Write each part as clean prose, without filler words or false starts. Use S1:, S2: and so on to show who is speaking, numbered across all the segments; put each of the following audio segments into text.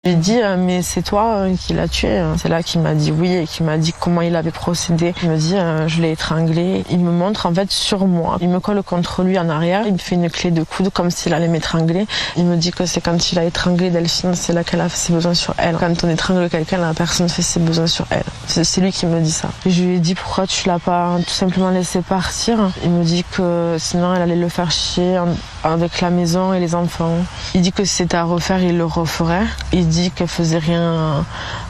S1: J'ai dit mais c'est toi qui l'as tué. C'est là qu'il m'a dit oui et qu'il m'a dit comment il avait procédé. Il me dit je l'ai étranglé. Il me montre en fait sur moi. Il me colle contre lui en arrière. Il me fait une clé de coude comme s'il allait m'étrangler. Il me dit que c'est quand il a étranglé Delphine, c'est là qu'elle a fait ses besoins sur elle. Quand on étrangle quelqu'un, la personne fait ses besoins sur elle. C'est lui qui me dit ça. Et je lui ai dit pourquoi tu l'as pas tout simplement laissé partir. Il me dit que sinon elle allait le faire chier avec la maison et les enfants. Il dit que si c'était à refaire, il le referait. Il dit qu'elle faisait rien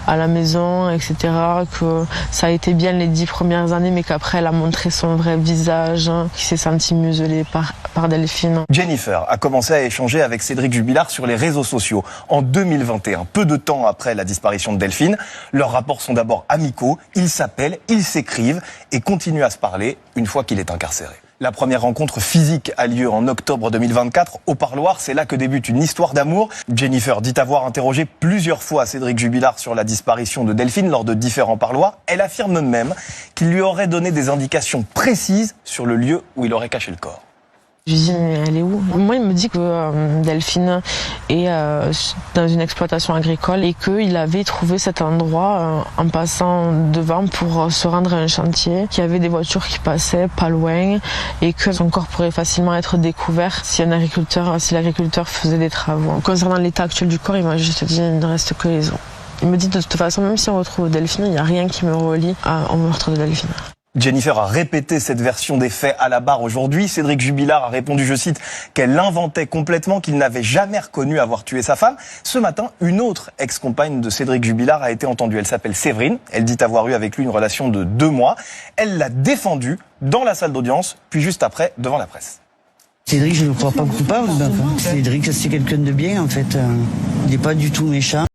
S1: à la maison, etc. Que ça a été bien les 10 premières années, mais qu'après elle a montré son vrai visage, qu'il s'est senti muselé par Delphine.
S2: Jennifer a commencé à échanger avec Cédric Jubilard sur les réseaux sociaux en 2021, peu de temps après la disparition de Delphine. Leurs rapports sont d'abord amicaux, ils s'appellent, ils s'écrivent et continuent à se parler une fois qu'il est incarcéré. La première rencontre physique a lieu en octobre 2024 au Parloir. C'est là que débute une histoire d'amour. Jennifer dit avoir interrogé plusieurs fois Cédric Jubilard sur la disparition de Delphine lors de différents parloirs. Elle affirme même qu'il lui aurait donné des indications précises sur le lieu où il aurait caché le corps.
S1: Je lui dis mais elle est où? Moi il me dit que Delphine est dans une exploitation agricole et qu'il avait trouvé cet endroit en passant devant pour se rendre à un chantier, qu'il y avait des voitures qui passaient pas loin et que son corps pourrait facilement être découvert si l'agriculteur faisait des travaux. Concernant l'état actuel du corps, il m'a juste dit il ne reste que les os. Il me dit de toute façon même si on retrouve Delphine, il n'y a rien qui me relie au meurtre de Delphine.
S2: Jennifer a répété cette version des faits à la barre aujourd'hui. Cédric Jubilard a répondu, je cite, qu'elle l'inventait complètement, qu'il n'avait jamais reconnu avoir tué sa femme. Ce matin, une autre ex-compagne de Cédric Jubilard a été entendue. Elle s'appelle Séverine. Elle dit avoir eu avec lui une relation de 2 mois. Elle l'a défendu dans la salle d'audience, puis juste après, devant la presse.
S3: Cédric, je ne le crois pas coupable. Cédric, c'est quelqu'un de bien, en fait. Il n'est pas du tout méchant.